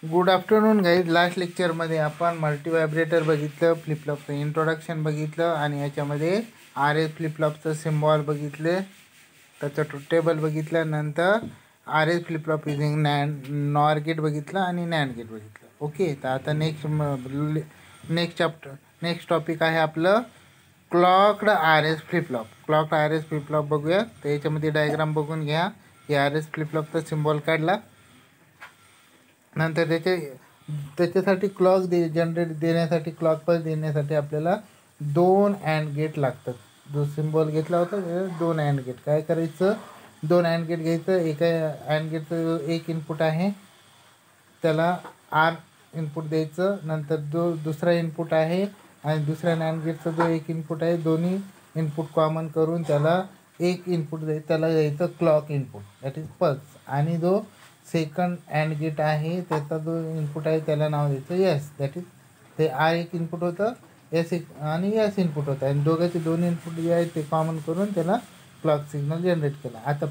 Good afternoon guys. Last लेक्चरमध्ये आपण multi vibrator बघितलं, फ्लिपफ्लॉपचं इंट्रोडक्शन बघितलं आणि याच्यामध्ये आर एस फ्लिपफ्लॉपचं सिम्बॉल बघितले, त्याचं ट्रूथ टेबल बघितलं. नंतर R S flip flop using NOR gate बघितलं आणि नॅन्ड गेट बघितलं. ओके, तर आता नेक्स्ट टॉपिक आहे आपलं clocked R S flip flop. Clocked R S flip flop बघूया. तर याच्यामध्ये डायग्राम बघून घ्या. हे आर एस फ्लिपफ्लॉपचा सिम्बॉल काढला. नंतर त्याच्यासाठी क्लॉक जनरेट देण्यासाठी, क्लॉक पल्स देण्यासाठी आपल्याला 2 अँड गेट लागतात. जो सिम्बॉल घेतला होता दोन अँड गेट. काय करायचं, 2 अँड गेट घ्यायचं. एका अँड गेटचं एक इनपुट आहे, त्याला आर इनपुट द्यायचं. नंतर जो दुसरा इनपुट आहे आणि दुसऱ्या नॅन्ड गेटचा जो एक इनपुट आहे, दोन्ही इनपुट कॉमन करून त्याला एक इनपुट द्यायचं, त्याला द्यायचं clock input, that is pulse. आणि जो सेकंड अँड गेट आहे त्याचा जो इनपुट आहे त्याला नाव द्यायचं यस, दॅट इज ते आर एक इनपुट होतं, एस एक आणि यस इनपुट होतं. आणि दोघांचे दोन इनपुट जे आहेत ते कॉमन करून त्याला क्लॉक सिग्नल जनरेट केला. आता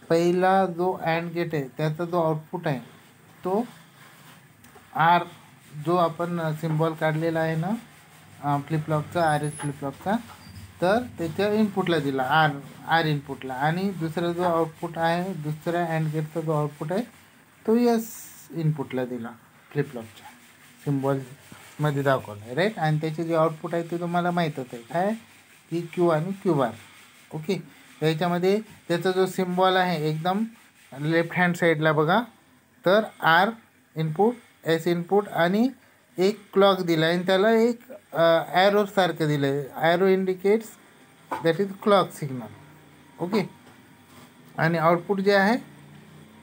पहिला जो अँड गेट आहे त्याचा जो आउटपुट आहे तो आर, जो आपण सिम्बॉल काढलेला आहे ना फ्लिपफ्लॉपचा, आर एस फ्लिपफ्लॉपचा, तर त्याच्या इनपुटला दिला आर इनपुटला. आणि दुसरा जो आउटपुट आहे, दुसऱ्या अँड गेटचा जो आउटपुट आहे तो यस इनपुटला दिला, फ्लिपफ्लॉपच्या सिम्बॉलमध्ये दाखवलं आहे, राईट. आणि त्याचे जे आउटपुट आहे ते तुम्हाला माहीतच आहे, काय की क्यू आणि क्यू बार. ओके, याच्यामध्ये त्याचा जो सिम्बॉल आहे एकदम लेफ्ट हँड साईडला बघा, तर आर इनपुट, एस इनपुट आणि एक क्लॉक दिला आणि त्याला एक ॲरो सारखं दिलं आहे. Arrow indicates that is clock signal. Okay, आणि आउटपुट जे आहे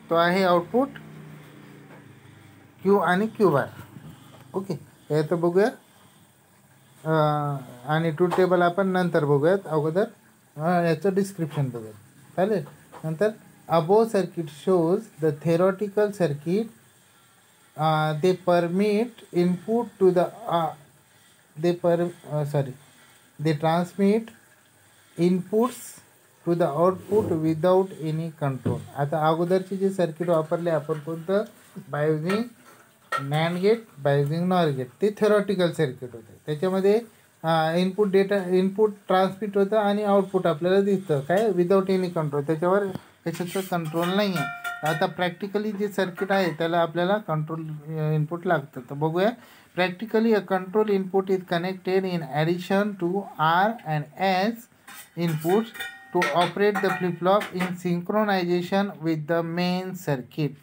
तो आहे आउटपुट क्यू आणि क्यू बार. ओके, याचं बघूया आणि ट्रूथ टेबल आपण नंतर बघूयात. अगोदर याचं डिस्क्रिप्शन बघूयात, चालेल. नंतर above circuit shows the theoretical circuit. they permit input to the they transmit inputs to the output without any control. आता अगोदरची जी सर्किट वापरले आपण कोणतं, by using NAND gate, by using NOR gate, ते थेरॉटिकल सर्किट होते. त्याच्यामध्ये input transmit होतं आणि output आपल्याला दिसतं, काय विदाऊट एनी कंट्रोल. त्याच्याचं कंट्रोल नाही आहे. आता प्रॅक्टिकली जे सर्किट आहे त्याला आपल्याला कंट्रोल इनपुट लागतं. तर बघूया. Practically a control input is connected in addition to R and S inputs to operate the flip flop in synchronization with the main circuit.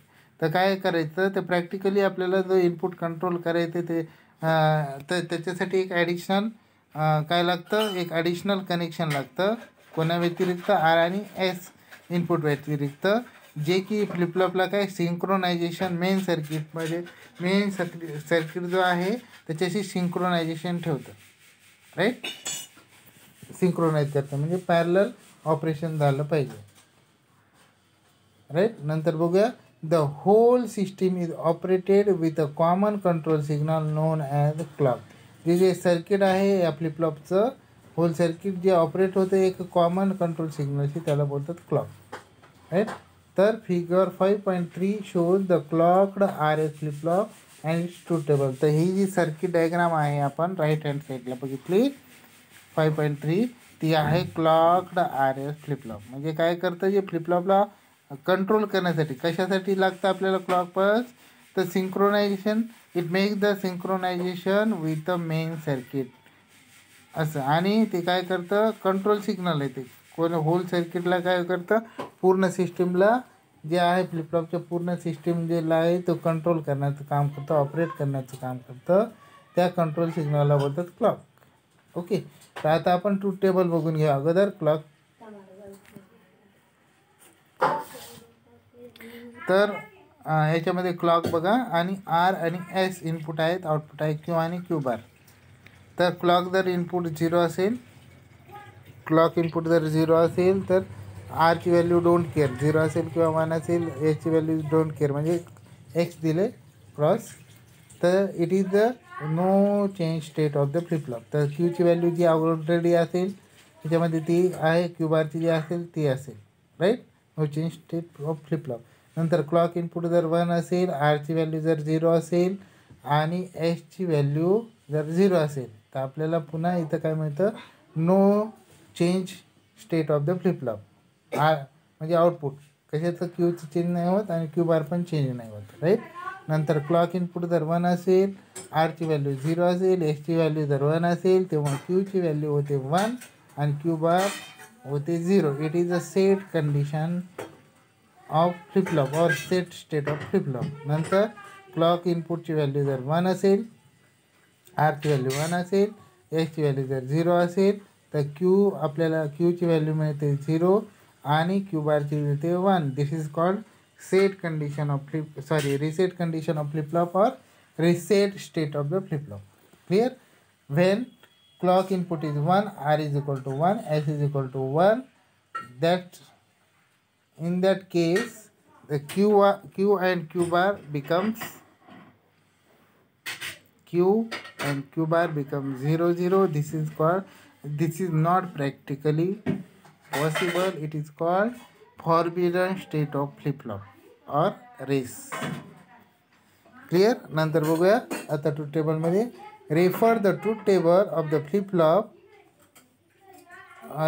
तर काय करायचं, तर प्रॅक्टिकली आपल्याला जो इनपुट कंट्रोल करायचं ते तर त्याच्यासाठी एक ॲडिशनल काय लागतं, एक ॲडिशनल कनेक्शन लागतं. कोणा व्यतिरिक्त, आर आणि एस इनपुट व्यतिरिक्त, जे की फ्लिपफ्लॉपला काय सिंक्रोनायझेशन मेन सर्किटमध्ये, मेन सर्किट जो आहे त्याच्याशी सिंक्रोनायझेशन ठेवतं, राईट. सिंक्रोनाइज करतं म्हणजे पॅरलल ऑपरेशन झालं पाहिजे, राईट. नंतर बघूया. The whole system is operated with a common control signal known as clock. जे सर्किट आहे या फ्लिपफ्लॉपचं होल सर्किट जे ऑपरेट होतं एक कॉमन कंट्रोल सिग्नलशी, त्याला बोलतात क्लॉक, राईट. तर figure 5.3 shows the clocked R S flip flop and its truth table. तर ही जी सर्किट डायग्राम आहे आपण राईट हँड साईडला बघितली 5.3, ती आहे क्लॉक्ड आर एस फ्लिपफ्लॉप. म्हणजे काय करतं, जे फ्लिपफ्लॉपला कंट्रोल करण्यासाठी कशासाठी लागतं आपल्याला क्लॉक पल्स, तर synchronisation, it makes the synchronisation with the main circuit असं. आणि ते काय करतं, कंट्रोल सिग्नल आहे ते होल सर्किटला काय करतं, पूर्ण सिस्टीमला जे आहे फ्लिपफ्लॉपच्या पूर्ण सिस्टीम जेला आहे तो कंट्रोल करण्याचं काम करतं, ऑपरेट करण्याचं काम करतं. त्या कंट्रोल सिग्नलला बोलतात क्लॉक. ओके, तर आता आपण ट्रूथ टेबल बघून घेऊ अगोदर. क्लॉक, तर ह्याच्यामध्ये क्लॉक बघा आणि आर आणि एस इनपुट आहेत, आउटपुट आहे क्यू आणि क्यू बार. तर क्लॉक जर इनपुट 0 असेल, क्लॉक इनपुट जर 0 असेल तर आरची व्हॅल्यू डोंट केअर, 0 असेल किंवा 1 असेल, एसची व्हॅल्यू डोंट केअर, म्हणजे एक्स दिले क्रॉस, तर it is the no change state of the flip flop. तर क्यूची व्हॅल्यू जी ऑलरेडी असेल त्याच्यामध्ये ती आहे, क्यू बारची जी असेल ती असेल, right. No change state of flip flop. नंतर क्लॉक इनपुट जर 1 असेल, आरची व्हॅल्यू जर 0 असेल आणि एसची व्हॅल्यू जर 0 असेल तर आपल्याला पुन्हा इथं काय मिळतं, no change state of the flip flop. म्हणजे आउटपुट कशाचं क्यूचं चेंज नाही होत आणि क्यू बार पण चेंज नाही होत, राईट. नंतर क्लॉक इनपुट जर 1 असेल, आरची व्हॅल्यू 0 असेल, एसची व्हॅल्यू जर 1 असेल तेव्हा क्यूची व्हॅल्यू होते 1 आणि क्यू बार होते 0. It is a set condition of flip flop or set state of flip flop. नंतर क्लॉक इनपुटची व्हॅल्यू जर 1 असेल, आरची व्हॅल्यू 1 असेल, एसची व्हॅल्यू जर 0 असेल तर क्यू आपल्याला क्यूची व्हॅल्यू मिळते 0 आणि क्यू बारची मिळते 1. This is called set condition of reset condition of flip flop or reset state of the flip flop. Clear? When clock input is 1, R is equal to 1, S is equal to 1, that in that case the Q and Q bar becomes 0 0. This is not practically possible. It is called forbidden state of flip flop or race. Clear. नंतर बघूया आता truth टेबलमध्ये. Refer the truth table of the flip flop.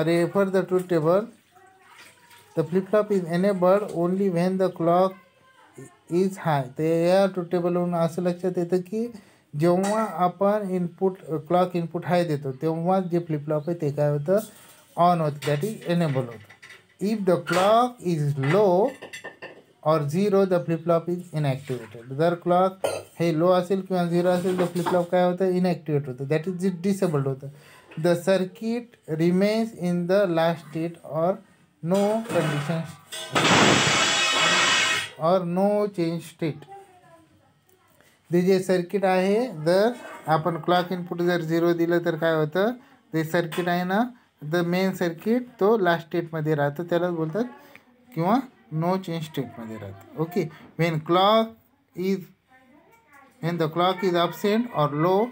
Refer the truth table. The flip flop is enabled only when the clock is high. ते या truth टेबलवरून असं लक्षात येतं की जेव्हा आपण क्लॉक इनपुट हाय देतो तेव्हा जे फ्लिप फ्लॉप आहे ते काय होतं, ऑन होतं, दॅट इज एनेबल होतं. If the clock is low और 0 द फ्लिप फ्लॉप इज इनॲक्टिवेटेड. जर क्लॉक हे लो असेल किंवा 0 असेल तर फ्लिप फ्लॉप काय होतं, इनॲक्टिवेट होतं, दॅट इज डिसेबल्ड होतं. The circuit remains in the last state और नो कंडिशन और नो चेंज स्टेट. ते जे सर्किट आहे, जर आपण क्लॉक इनपुट जर 0 दिलं तर काय होतं, ते सर्किट आहे ना, द मेन सर्किट तो लास्ट स्टेटमध्ये राहतं, त्यालाच बोलतात, किंवा नो चेंज स्टेटमध्ये राहते. Okay. When the clock is absent or low,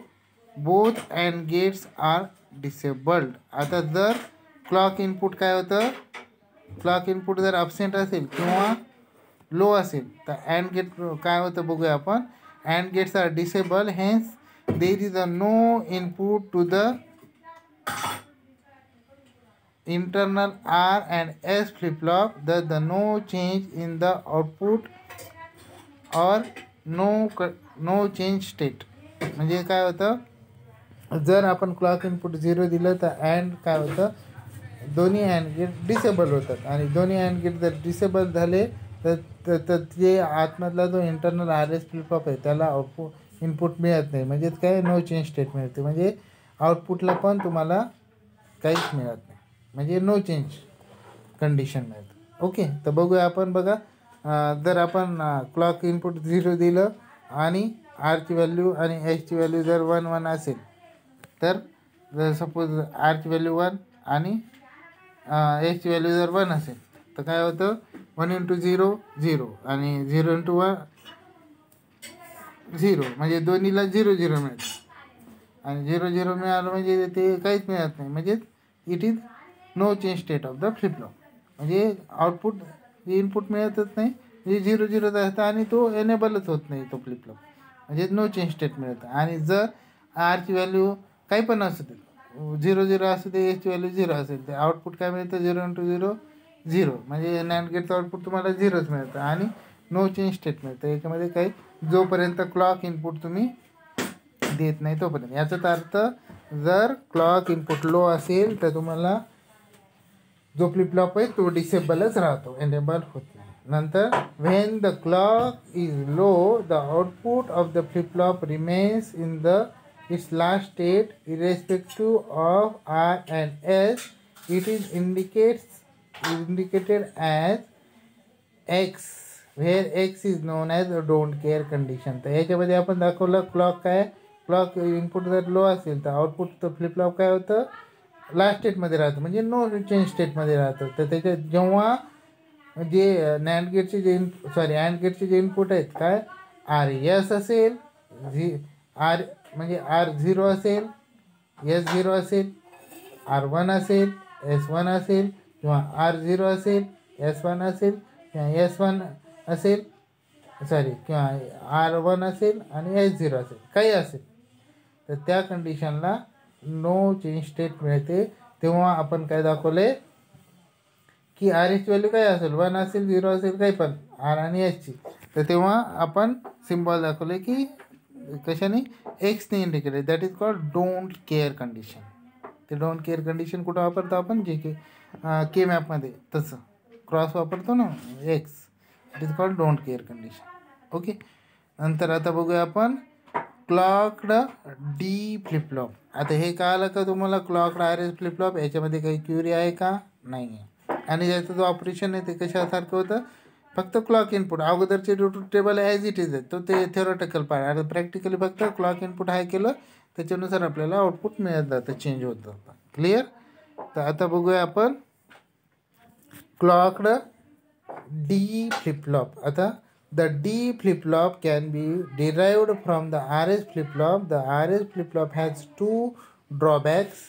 both AND gates are disabled. आता जर क्लॉक इनपुट काय होतं, क्लॉक इनपुट जर absent असेल किंवा लो असेल तर अँड गेट काय होतं बघूया आपण. And gates are disable, hence there is a no input to the internal R and S flip flop, the no change in the output or no change state. म्हणजे काय होतं, जर आपण क्लॉक इनपुट 0 दिलं तर अँड काय होतं, दोन्ही अँड गेट डिसेबल होतात आणि दोन्ही अँड गेट जर डिसेबल झाले तर जे आतमधला जो इंटरनल RS फ्लिप फ्लॉप आहे त्याला आउटपुट इनपुट मिळत नाही, म्हणजेच काय, नो चेंज स्टेट मिळते, म्हणजे आउटपुटला पण तुम्हाला काहीच मिळत नाही, म्हणजे नो चेंज कंडिशन मिळतं. ओके. तर बघूया आपण. बघा, जर आपण क्लॉक इनपुट 0 दिलं आणि आरची व्हॅल्यू आणि एसची व्हॅल्यू जर 1 1 असेल तर जर सपोज आरची व्हॅल्यू 1 आणि एसची व्हॅल्यू जर 1 असेल तर काय होतं, 1 × 0 0 आणि 0 × 1 0, म्हणजे दोन्हीला 0 0 मिळतं आणि 0 0 मिळालं म्हणजे ते काहीच मिळत नाही, म्हणजे it is no change state of the flip flop. म्हणजे आउटपुट इनपुट मिळतच नाही, म्हणजे 0 0 असतं आणि तो एनेबलच होत नाही तो फ्लिप फ्लॉप, म्हणजे नो चेंज स्टेट मिळतं. आणि जर आरची व्हॅल्यू काही पण असू दे, 0 0 असू दे, एसची व्हॅल्यू 0 असेल तर आउटपुट काय मिळतं, 0 × 0 0, म्हणजे नॅन्ड गेटचं आउटपुट तुम्हाला 0च मिळतं आणि नो चेंज स्टेट मिळतं. याच्यामध्ये काही जोपर्यंत क्लॉक इनपुट तुम्ही देत नाही तोपर्यंत. याचाच अर्थ जर क्लॉक इनपुट लो असेल तर तुम्हाला जो फ्लिप फ्लॉप आहे तो डिसेबलच राहतो, एनेबल होत नाही. नंतर when the clock is low the output of the flip flop remains in the it's last state irrespective of R and S. It is indicated as X, where X is known as don't care condition. तर याच्यामध्ये आपण दाखवलं clock काय, clock input जर low असेल तर output तर flip flop काय होतं, लास्ट स्टेटमध्ये राहतं, म्हणजे नो चेंज स्टेटमध्ये राहतं. तर त्याच्यात जेव्हा जे नॅन्ड गेटचे जे अँड गेटचे जे इनपुट आहेत काय, RS असेल, म्हणजे R0 असेल, S0 असेल, R1 असेल, S1 असेल, किंवा R0 असेल, S1 असेल, किंवा असेल, सॉरी किंवा R1 असेल आणि S0 असेल, काही असेल, तर त्या कंडिशनला नो चेंज स्टेट मिळते. तेव्हा आपण काय दाखवले की RSची व्हॅल्यू काय असेल, 1 असेल, 0 असेल, काही पण R आणि Sची, तर तेव्हा आपण सिम्बॉल दाखवले की कशाने, एक्सने indicated. That is called don't care condition. ते डोंट केअर कंडिशन कुठं वापरतो आपण, जे के मॅपमध्ये तसं क्रॉस वापरतो ना, x. It is called don't care condition. Okay. नंतर आता बघूया आपण क्लॉक्ड डी फ्लिपफ्लॉप. आता हे कळालं का तुम्हाला, क्लॉक्ड RS फ्लिपफ्लॉप याच्यामध्ये काही क्युरी आहे का, नाही आहे. आणि याचं जो ऑपरेशन आहे ते कशासारखं होतं, फक्त क्लॉक इनपुट अगोदरचे truth table as it is आहे, तो ते थेरोटिकल पार्ट. आता प्रॅक्टिकली फक्त क्लॉक इनपुट हाय केलं त्याच्यानुसार आपल्याला आउटपुट मिळत जातं, चेंज होत जातं. क्लिअर. तर आता बघूया आपण क्लॉक्ड डी फ्लिपफ्लॉप. आता the D flip-flop can be derived from the RS flip-flop. The RS flip-flop has 2 drawbacks.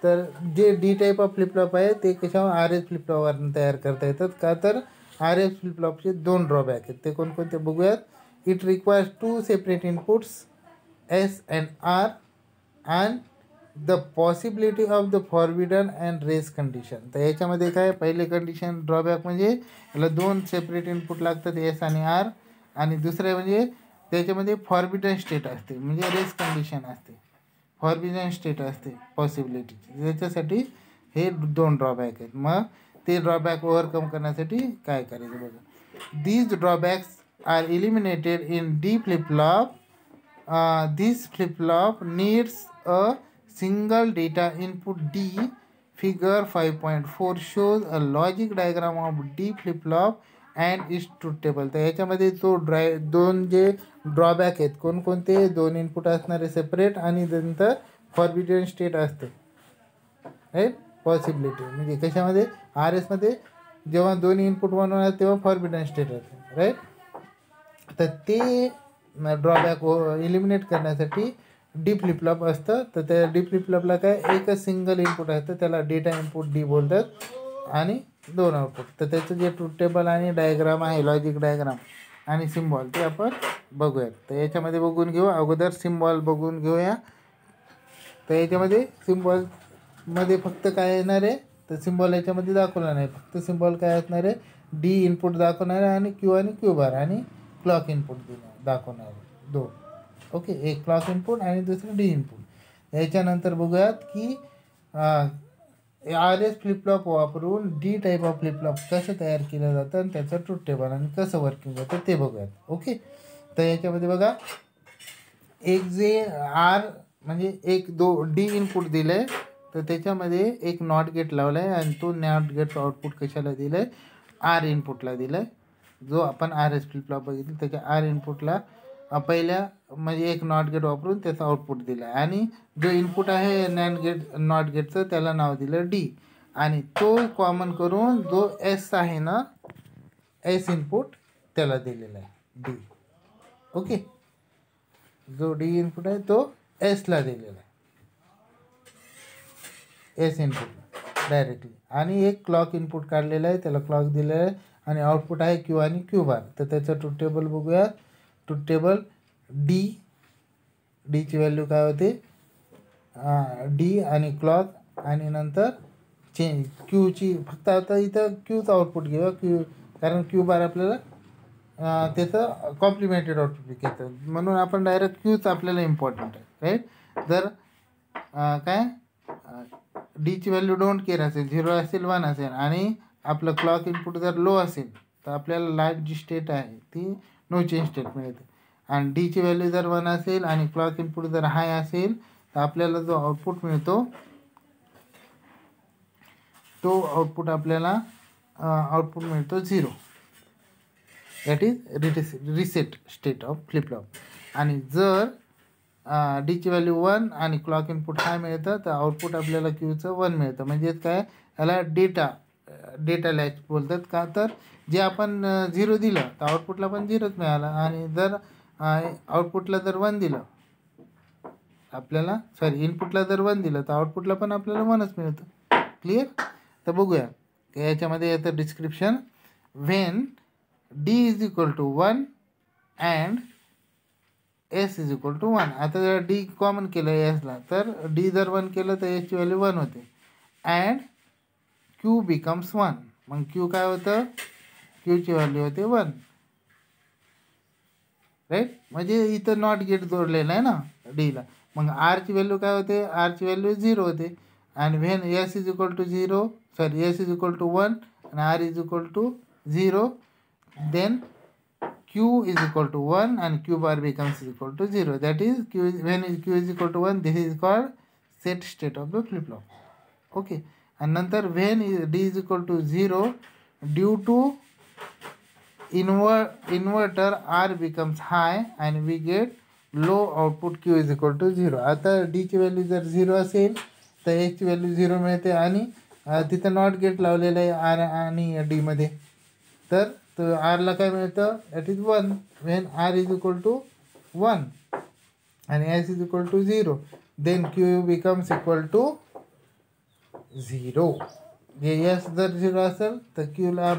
तर जे डी टाईप ऑफ फ्लिपफ्लॉप आहे ते कशावर, RS फ्लिपफ्लॉपवरून तयार करता येतात का, तर RS फ्लिपफ्लॉपचे 2 ड्रॉबॅक आहेत. ते कोणकोणते बघूयात. It requires 2 separate inputs S and R and the possibility of the forbidden and race condition. तर याच्यामध्ये काय, पहिले कंडिशन ड्रॉबॅक म्हणजे याला 2 सेपरेट इनपुट लागतात, S आणि R. आणि दुसरे म्हणजे त्याच्यामध्ये फॉर्बिडन स्टेट असते, म्हणजे रेस कंडिशन असते, फॉर्बिडन स्टेट असते पॉसिबिलिटीची. त्याच्यासाठी हे 2 ड्रॉबॅक आहेत. मग ते ड्रॉबॅक ओव्हरकम करण्यासाठी काय करायचं बघा. These drawbacks are eliminated in D flip flop. This flip-flop needs a single data input D. Figure 5.4 shows a logic diagram of D flip-flop and its truth table. तर याच्यामध्ये तो दोन जे ड्रॉबॅक आहेत कोणकोणते, 2 इनपुट असणारे सेपरेट आणि नंतर फॉर्बिडन स्टेट असते, राईट. पॉसिबिलिटी म्हणजे कशामध्ये, RSमध्ये जेव्हा 2 इनपुट बनवणार तेव्हा फॉर्बिडन स्टेट असते, राईट. तर ते ड्रॉबॅक इलिमिनेट करण्यासाठी डी फ्लिपफ्लॉप असतं. तर त्या डी फ्लिपफ्लॉपला काय, एकच सिंगल इनपुट असतं, त्याला डेटा इनपुट डी बोलतात, आणि 2 आउटपुट. तर त्याचं जे ट्रूथ टेबल आणि डायग्राम आहे, लॉजिक डायग्राम आणि सिम्बॉल, ते आपण बघूयात. तर याच्यामध्ये बघून घेऊ. अगोदर सिम्बॉल बघून घेऊया. तर याच्यामध्ये सिम्बॉलमध्ये फक्त काय येणार आहे, तर सिम्बॉल याच्यामध्ये दाखवला नाही, फक्त सिम्बॉल काय असणार आहे, डी इनपुट दाखवणार आहे आणि क्यू आणि क्यू बार आणि क्लॉक इनपुट दाखवणार आहे, 2. ओके. एक क्लॉक इनपुट आणि दुसरं डी इनपुट. याच्यानंतर बघूयात की RS फ्लिपफ्लॉप वापरून डी टाईप ऑफ फ्लिपफ्लॉप कसं तयार केलं जातं आणि त्याचं ट्रूथ टेबल आणि कसं वर्किंग होतं ते बघूयात. ओके. तर याच्यामध्ये बघा, एक जे R म्हणजे एक डी इनपुट दिलं आहे, तर त्याच्यामध्ये एक नॉट गेट लावला आहे आणि तो नॉट गेटचं आउटपुट कशाला दिलं आहे, R इनपुटला दिलं आहे. जो आपण RS फ्लिपफ्लॉप बघितलं त्याच्या R इनपुटला पहिल्या म्हणजे एक नॉट गेट वापरून त्याचं आउटपुट दिलं आहे. आणि जो इनपुट आहे नॉट गेटचं त्याला नाव दिलं D. आणि तो कॉमन करून जो S आहे ना, S इनपुट त्याला दिलेला आहे D. ओके. जो D इनपुट आहे तो Sला दिलेला आहे, S इनपुट डायरेक्टली. आणि एक क्लॉक इनपुट काढलेला आहे, त्याला क्लॉक दिलेला आहे आणि आउटपुट आहे क्यू आणि क्यू बार. तर त्याचं ट्रूथ टेबल बघूया. ट्रूथ टेबल डीची व्हॅल्यू काय होते, डी आणि क्लॉक आणि नंतर चेंज क्यूची. फक्त आता इथं क्यूचं आउटपुट घेऊया, क्यू, कारण क्यू बार आपल्याला त्याचं कॉम्प्लिमेंटेड आउटपुट घेतं, म्हणून आपण डायरेक्ट क्यूच आपल्याला इम्पॉर्टंट आहे, राईट. जर काय डीची व्हॅल्यू डोंट केअर असेल, 0 असेल, 1 असेल आणि आपलं क्लॉक इनपुट जर लो असेल तर आपल्याला लाईव्ह जी स्टेट आहे ती नो चेंज स्टेट मिळते. आणि डीची व्हॅल्यू जर 1 असेल आणि क्लॉक इनपुट जर हाय असेल तर आपल्याला जो आउटपुट मिळतो तो आउटपुट आपल्याला आउटपुट मिळतो 0. That is reset state of flip flop. आणि जर डीची व्हॅल्यू 1 आणि क्लॉक इनपुट हाय मिळतं तर आउटपुट आपल्याला क्यूचं 1 मिळतं. म्हणजेच काय, याला डेटा लॅच बोलतात का, तर जे आपण 0 दिलं तर आउटपुटला पण 0च मिळाला, आणि जर आउटपुटला जर 1 दिलं आपल्याला, सॉरी इनपुटला जर 1 दिलं तर आउटपुटला पण आपल्याला 1च मिळतं. क्लिअर. तर बघूया याच्यामध्ये येतं description. When D is equal to 1 and S is equal to 1. आता जर डी कॉमन केलं एसला तर डी जर 1 केलं तर एसची व्हॅल्यू 1 होते अँड क्यू बिकम्स 1. मग क्यू काय होतं, क्यूची व्हॅल्यू होते 1. राईट, म्हणजे इथं नॉट गेट जोडलेलं आहे ना डीला. मग आरची व्हॅल्यू काय होते, आरची व्हॅल्यू 0 होते. आणि when S is equal to 0 sorry S is equal to 1 and r is equal to 0, then q is equal to 1 and q bar becomes equal to 0. That is when q is equal to 1, this is called set state of the flip flop. Okay, and नंतर when d is equal to 0, due to inverter r becomes high and we get low output q is equal to 0. आता d ची value जर 0 असेल तर h ची value 0 मिळते आणि तिथं नॉट गेट लावलेलं आहे आर आणि डीमध्ये, तर आरला काय मिळतं, that is 1 when R is equal to 1 आणि S is equal to 0, then Q becomes equal to 0. जे एस जर 0 असेल तर क्यूला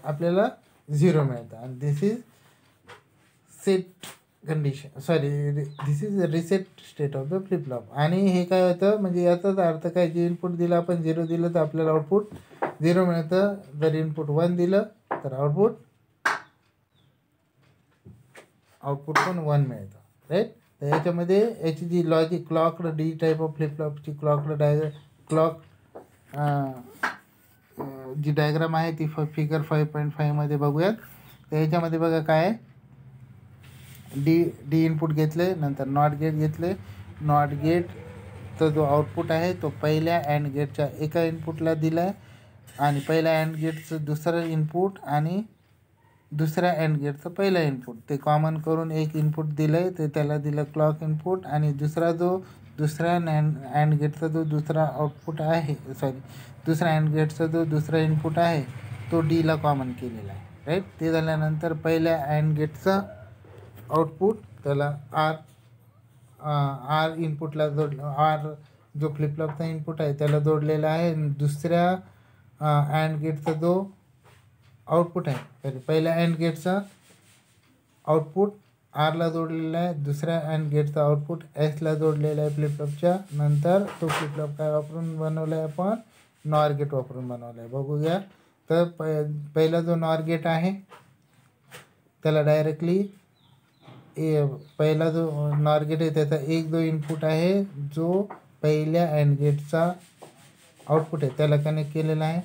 आपल्याला 0 मिळतं आणि this is set condition, sorry this is reset state of the flip flop. आणि हे काय होतं, म्हणजे याचाच अर्थ काय, जे इनपुट दिलं आपण 0 दिलं तर आपल्याला आउटपुट 0 मिळतं, जर इनपुट 1 दिलं तर आउटपुट पण 1 मिळतं. राईट, तर याच्यामध्ये याची जी logic clocked D type of flip फ्लॉपची क्लॉक जी डायग्राम आहे ती फिगर 5.5 मध्ये बघूयात. तर याच्यामध्ये बघा काय आहे, डी इनपुट घेतले, नंतर नॉट गेट घेतले. नॉट गेटचा जो आउटपुट आहे तो पहिल्या अँड गेटच्या एका इनपुटला दिला आहे आणि पहिल्या अँड गेटचं दुसरं इनपुट आणि दुसऱ्या अँड गेटचं पहिलं इनपुट ते कॉमन करून एक इनपुट दिलं आहे, ते त्याला दिलं क्लॉक इनपुट. आणि दुसऱ्या अँड गेटचा जो दुसरा आउटपुट आहे, सॉरी दुसऱ्या अँड गेटचा जो दुसरा इनपुट आहे तो डीला कॉमन केलेला आहे. राईट, ते झाल्यानंतर पहिल्या अँड गेटचा आउटपुट त्याला आर इनपुटला आर जो फ्लिप फ्लॉपचा इनपुट आहे त्याला जोडलेला आहे. दुसऱ्या अँड गेटचा जो आउटपुट आहे, तर पहिल्या अँड गेटचा आउटपुट आरला जोडलेला आहे, दुसऱ्या अँड गेटचा आउटपुट एसला जोडलेला आहे फ्लिप फ्लॉपच्या. नंतर तो फ्लिप फ्लॉप काय वापरून बनवला आहे, आपण नॉर गेट वापरून बनवला आहे. बघूया, तर पहिला जो नॉर गेट आहे त्याला डायरेक्टली पहिला जो नॉर गेट आहे त्याचा एक जो इनपुट आहे जो पहिल्या अँड गेटचा आउटपुट आहे त्याला कनेक्ट केलेला आहे.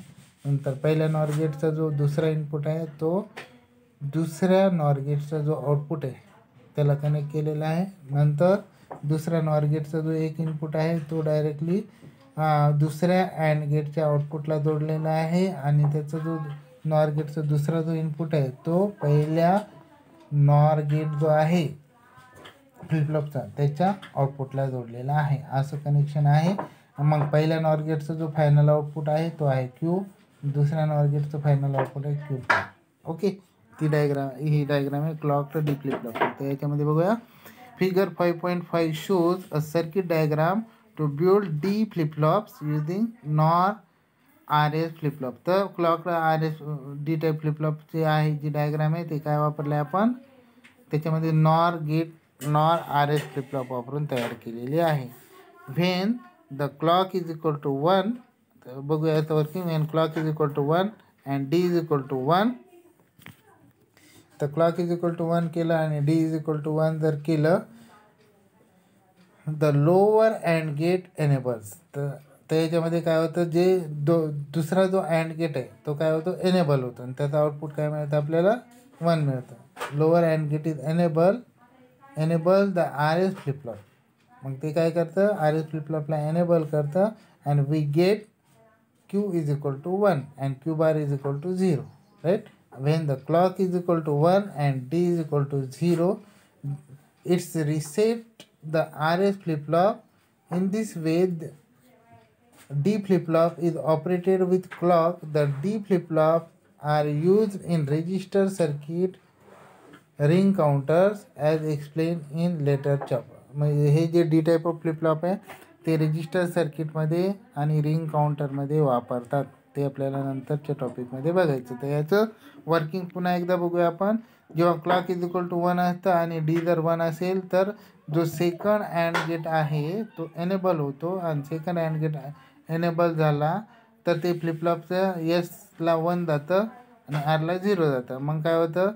नंतर पहिल्या नॉर गेटचा जो दुसरा इनपुट आहे तो दुसऱ्या नॉर गेटचा जो आउटपुट आहे त्याला कनेक्ट केलेला आहे. नंतर दुसऱ्या नॉर गेटचा जो एक इनपुट आहे तो डायरेक्टली दुसऱ्या अँड गेटच्या आउटपुटला जोडलेला आहे आणि त्याचा जो नॉर गेटचा दुसरा जो इनपुट आहे तो पहिल्या नॉर गेट जो आहे फ्लिप फ्लॉपचा त्याच्या आउटपुटला जोडलेला आहे. असं कनेक्शन आहे. मग पहिल्या नॉर गेटचा जो फायनल आउटपुट आहे तो आहे क्यू, दुसऱ्या नॉर गेटचं फायनल आउटपुट आहे क्यू. ओके, ही डायग्राम आहे क्लॉक डी फ्लिप फ्लॉप. तर याच्यामध्ये बघूया, figure 5.5 shows a circuit diagram to build D flip flops using NOR R S flip flop. तर clock R S D type flip फ्लॉपची आहे जी diagram आहे ते काय वापरले आपण, त्याच्यामध्ये NOR R S flip flop वापरून तयार केलेली आहे. When the clock is equal to 1, तर बघूया याचं working. When clock is equal to 1 and D is equal to 1, तर क्लॉक इज इक्वल टू 1 केलं आणि डी इज इक्वल टू 1 जर केलं, the lower and gate enables. तर याच्यामध्ये काय होतं, जे दुसरा जो अँड गेट आहे तो काय होतो, एनेबल होतो आणि त्याचा आउटपुट काय मिळतं आपल्याला, 1 मिळतं. Lower and gate is enable the R S flip flop. मग ते काय करतं, आर एस फ्लिप फ्लॉपला एनेबल करतं and we get Q is equal to 1 and Q bar is equal to 0. Right, when the clock is equal to 1 and d is equal to 0, it's reset the RS flip flop. In this way, the D flip flop is operated with clock. The D flip flop are used in register circuit ring counters as explained in later chapter. म्हणजे हे जे D type of flip flop आहे ते register सर्किटमध्ये आणि ring काउंटरमध्ये वापरतात. ते आपल्याला नंतरच्या टॉपिकमध्ये बघायचं. तर याचं वर्किंग पुन्हा एकदा बघूया आपण. जेव्हा क्लॉक इज इक्वल टू 1 असतं आणि डी जर 1 असेल तर जो सेकंड अँड गेट आहे तो एनेबल होतो, आणि सेकंड अँड गेट एनेबल झाला तर ते फ्लिपफ्लॉपचं एसला 1 जातं आणि आरला 0 जातं. मग काय होतं,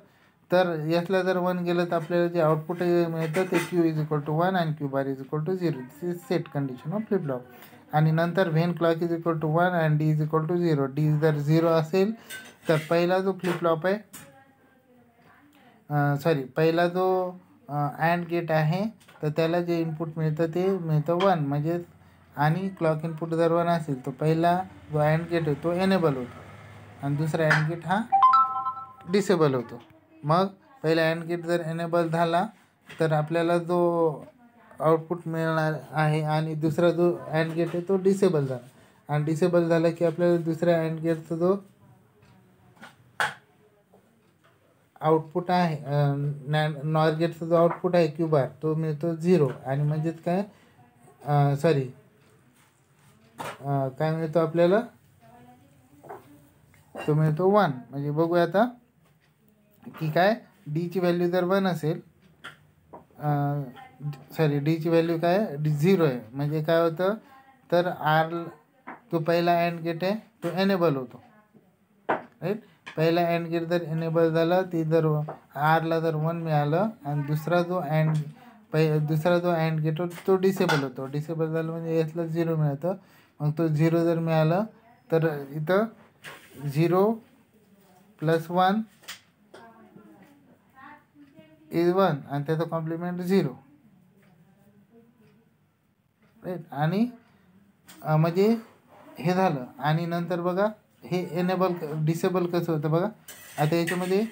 तर एसला जर 1 गेलं तर आपल्याला जे आउटपुट मिळतं ते क्यू इज इक्वल टू 1 आणि Q bar is equal to 0. This is set condition of flip flop. आणि नंतर when clock is equal to 1 and D is equal to 0, D जर 0 असेल तर पहिला जो फ्लिपफ्लॉप आहे, पहिला जो अँड गेट आहे तर त्याला जे इनपुट मिळतं ते मिळतं 1 म्हणजे. आणि क्लॉक इनपुट जर 1 असेल तर पहिला जो अँड गेट आहे तो एनेबल होतो आणि दुसरा अँड गेट हा डिसेबल होतो. मग पहिला अँड गेट जर एनेबल झाला तर आपल्याला जो आउटपुट मिळणार आहे, आणि दुसरा जो अँड गेट आहे तो डिसेबल झाला, आणि डिसेबल झाला की आपल्याला दुसऱ्या अँड गेटचा जो आउटपुट आहे, नॉर गेटचा जो आउटपुट आहे क्यू बार तो मिळतो 0. आणि म्हणजेच काय काय मिळतो आपल्याला, तो मिळतो 1. म्हणजे बघूया आता की काय, डीची व्हॅल्यू जर 1 असेल, डीची व्हॅल्यू काय 0 आहे, म्हणजे काय होतं तर आर तो पहिला अँड गेट आहे तो एनेबल होतो, राईट. पहिला अँड गेट जर एनेबल झाला ते जर आरला जर 1 मिळालं आणि दुसरा जो अँड गेट तो डिसेबल होतो. डिसेबल झालं म्हणजे एसला 0 मिळतं. मग तो 0 जर मिळालं तर इथं 0 + 1 इज 1 आणि त्याचा कॉम्प्लिमेंट 0, राईट. आणि म्हणजे हे झालं. आणि नंतर बघा हे डिसेबल कसं होतं बघा. आता याच्यामध्ये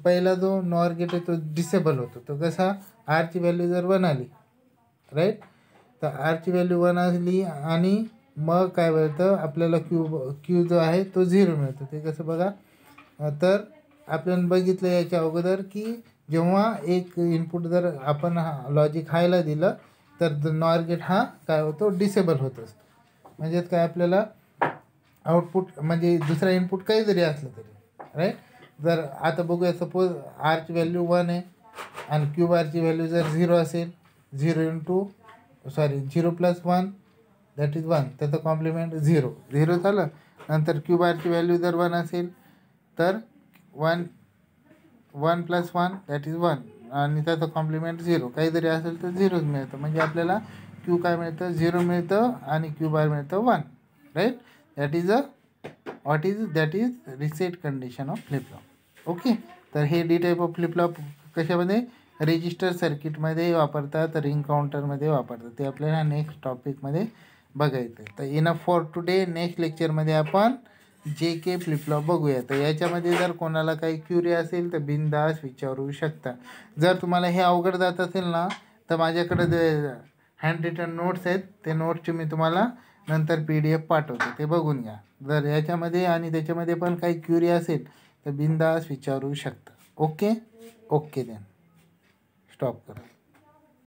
पहिला जो नॉर गेट आहे तो डिसेबल होतो. तो कसा, आरची व्हॅल्यू जर 1 आली, राईट, तर आरची व्हॅल्यू 1 आली आणि मग काय मिळतं आपल्याला क्यू जो आहे तो 0 मिळतो. ते कसं बघा, तर आपण बघितलं याच्या अगोदर की जेव्हा एक इनपुट जर आपण लॉजिक हायला दिलं तर नॉर गेट हा काय होतो, डिसेबल होत असतो. म्हणजेच काय, आपल्याला आउटपुट म्हणजे दुसरा इनपुट काही जरी असलं तरी, राईट. जर आता बघूया, सपोज आरची व्हॅल्यू 1 आहे आणि क्यू बारची व्हॅल्यू जर 0 असेल, 0 + 1 दॅट इज 1, त्याचं कॉम्प्लिमेंट 0 झालं. नंतर क्यू बारची व्हॅल्यू जर 1 असेल तर 1 + 1 दॅट इज 1 आणि त्याचं कॉम्प्लिमेंट 0, काही जरी असेल तर 0च मिळतं. म्हणजे आपल्याला क्यू काय मिळतं, 0 मिळतं आणि क्यू बार मिळतं 1, right. That is reset condition of flip flop. Okay. तर हे डी टाईप ऑफ फ्लिपफ्लॉप कशामध्ये, रेजिस्टर सर्किटमध्ये वापरतात, रिंग काउंटरमध्ये वापरतात. ते आपल्याला नेक्स्ट टॉपिकमध्ये बघायचं आहे. तर इनफ फॉर टुडे. नेक्स्ट लेक्चरमध्ये आपण JK फ्लिपफ्लॉप बघूया. तर याच्यामध्ये जर कोणाला काही क्युरी असेल तर बिनधास्त विचारू शकता. जर तुम्हाला हे अवघड जात असेल ना तर माझ्याकडे जे हँड रिटन नोट्स आहेत ते नोट्सचे मी तुम्हाला नंतर PDF पाठवतो, ते बघून घ्या. जर याच्यामध्ये आणि त्याच्यामध्ये पण काही क्युरी असेल तर बिनधास्त विचारू शकता. ओके देन स्टॉप करा.